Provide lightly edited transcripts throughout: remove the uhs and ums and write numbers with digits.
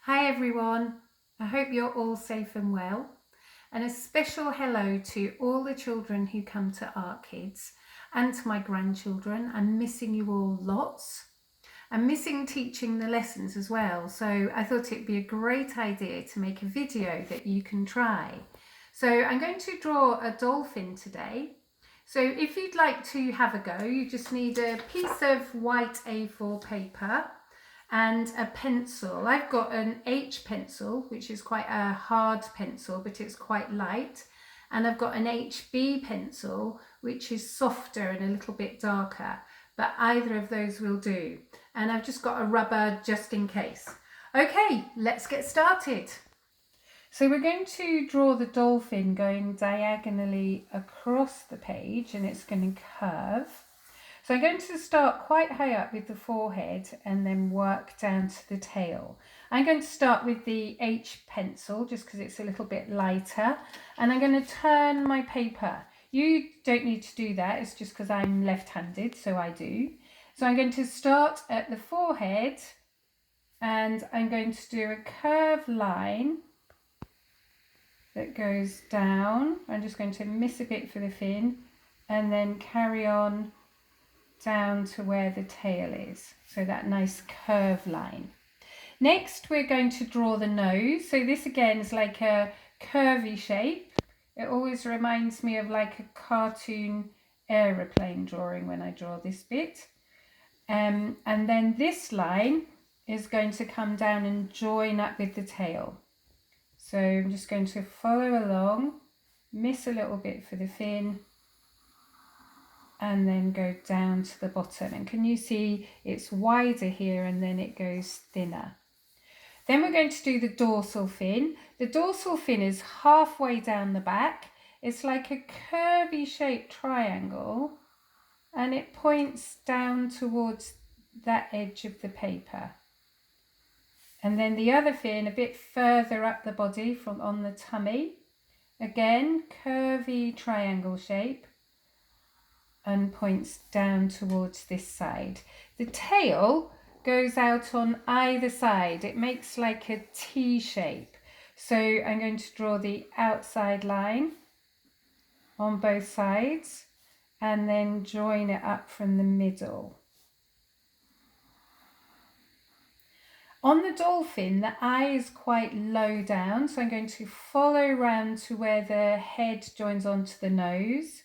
Hi everyone, I hope you're all safe and well, and a special hello to all the children who come to Art Kids and to my grandchildren. I'm missing you all lots. I'm missing teaching the lessons as well, so I thought it'd be a great idea to make a video that you can try. So I'm going to draw a dolphin today. So if you'd like to have a go, you just need a piece of white A4 paper and a pencil. I've got an H pencil, which is quite a hard pencil, but it's quite light. And I've got an HB pencil, which is softer and a little bit darker, but either of those will do. And I've just got a rubber just in case. Okay, let's get started. So we're going to draw the dolphin going diagonally across the page, and it's going to curve. So I'm going to start quite high up with the forehead and then work down to the tail. I'm going to start with the H pencil just because it's a little bit lighter, and I'm going to turn my paper. You don't need to do that, it's just because I'm left-handed, so I do. So I'm going to start at the forehead and I'm going to do a curved line that goes down. I'm just going to miss a bit for the fin and then carry on down to where the tail is, so that nice curved line. Next we're going to draw the nose. So this again is like a curvy shape. It always reminds me of like a cartoon aeroplane drawing when I draw this bit. And then this line is going to come down and join up with the tail. So I'm just going to follow along, miss a little bit for the fin, and then go down to the bottom. And can you see it's wider here and then it goes thinner. Then we're going to do the dorsal fin. The dorsal fin is halfway down the back. It's like a curvy shaped triangle and it points down towards that edge of the paper. And then the other fin a bit further up the body from on the tummy. Again, curvy triangle shape, and points down towards this side. The tail goes out on either side. It makes like a T shape. So I'm going to draw the outside line on both sides and then join it up from the middle. On the dolphin, the eye is quite low down, so I'm going to follow around to where the head joins onto the nose.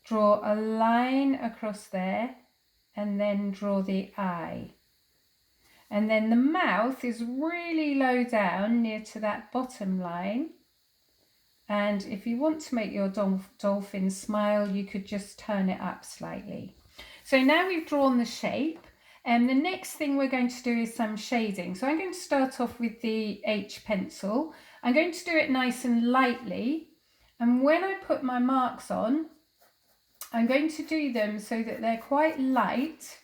Draw a line across there and then draw the eye. And then the mouth is really low down near to that bottom line. And if you want to make your dolphin smile, you could just turn it up slightly. So now we've drawn the shape, and the next thing we're going to do is some shading. So I'm going to start off with the H pencil. I'm going to do it nice and lightly. And when I put my marks on, I'm going to do them so that they're quite light,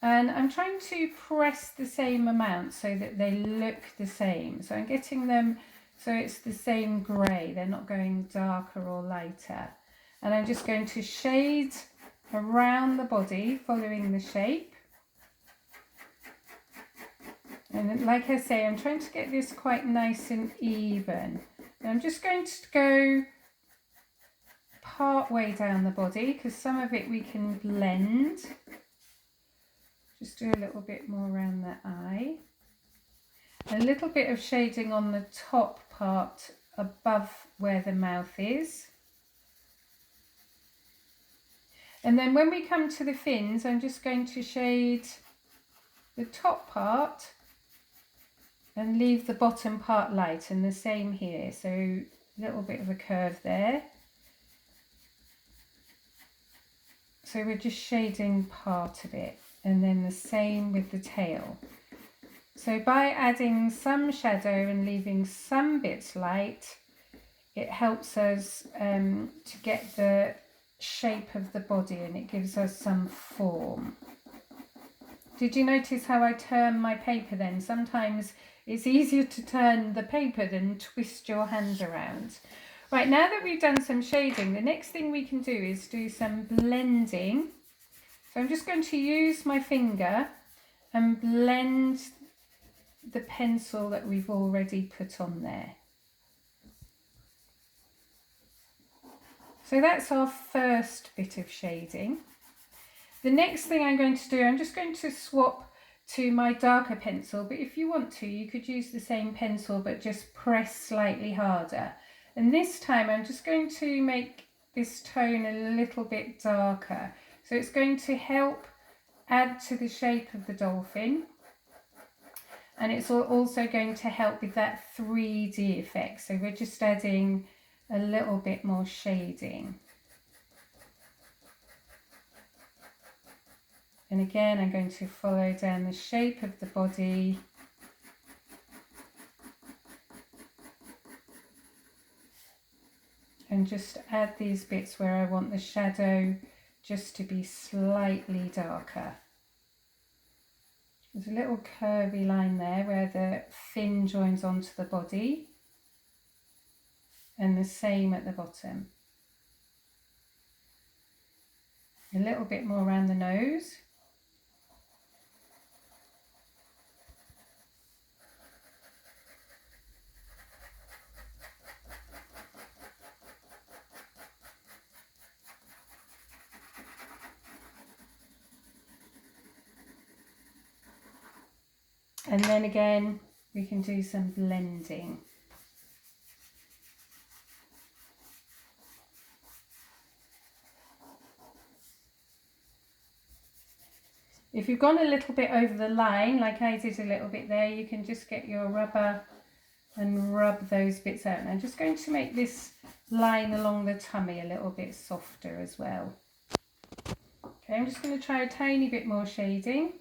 and I'm trying to press the same amount so that they look the same. So I'm getting them so it's the same grey, they're not going darker or lighter. And I'm just going to shade around the body following the shape. And like I say, I'm trying to get this quite nice and even. And I'm just going to go part way down the body because some of it we can blend. Just do a little bit more around the eye. A little bit of shading on the top part above where the mouth is. And then when we come to the fins, I'm just going to shade the top part and leave the bottom part light, and the same here. So a little bit of a curve there. So we're just shading part of it, and then the same with the tail. So by adding some shadow and leaving some bits light, it helps us to get the shape of the body, and it gives us some form. Did you notice how I turn my paper then? Sometimes it's easier to turn the paper than twist your hand around. Right, now that we've done some shading, the next thing we can do is do some blending. So I'm just going to use my finger and blend the pencil that we've already put on there. So that's our first bit of shading. The next thing I'm going to do, I'm just going to swap to my darker pencil, but if you want to, you could use the same pencil but just press slightly harder. And this time I'm just going to make this tone a little bit darker. So it's going to help add to the shape of the dolphin, and it's also going to help with that 3D effect. So we're just adding a little bit more shading. And again, I'm going to follow down the shape of the body. And just add these bits where I want the shadow just to be slightly darker. There's a little curvy line there where the fin joins onto the body. And the same at the bottom. A little bit more around the nose. And then again, we can do some blending. If you've gone a little bit over the line, like I did a little bit there, you can just get your rubber and rub those bits out. And I'm just going to make this line along the tummy a little bit softer as well. Okay, I'm just going to try a tiny bit more shading.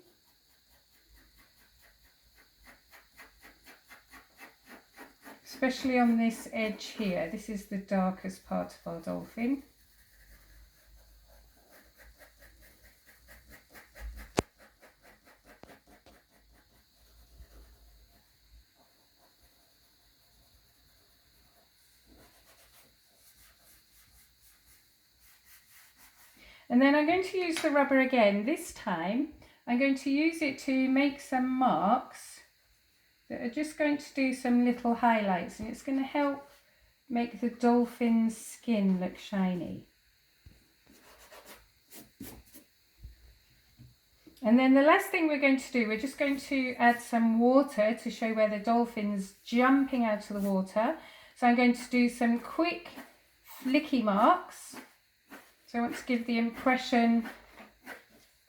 Especially on this edge here. This is the darkest part of our dolphin. And then I'm going to use the rubber again. This time I'm going to use it to make some marks that are just going to do some little highlights, and it's going to help make the dolphin's skin look shiny. And then the last thing we're going to do, we're just going to add some water to show where the dolphin's jumping out of the water. So I'm going to do some quick flicky marks. So I want to give the impression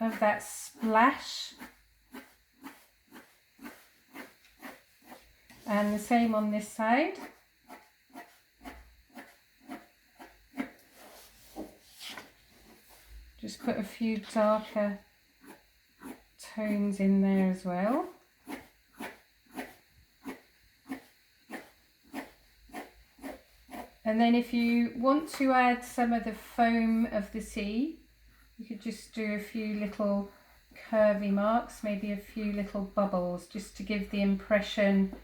of that splash. And the same on this side. Just put a few darker tones in there as well. And then if you want to add some of the foam of the sea, you could just do a few little curvy marks, maybe a few little bubbles, just to give the impression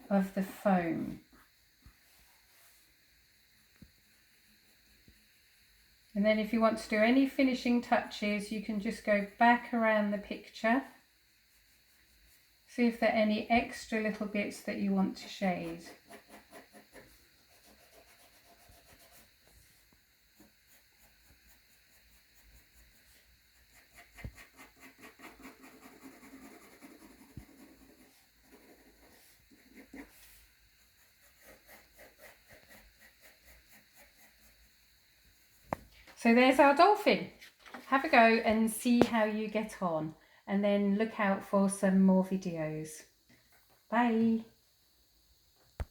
of the foam. And then if you want to do any finishing touches, you can just go back around the picture. See if there are any extra little bits that you want to shade. So there's our dolphin. Have a go and see how you get on, and then look out for some more videos. Bye.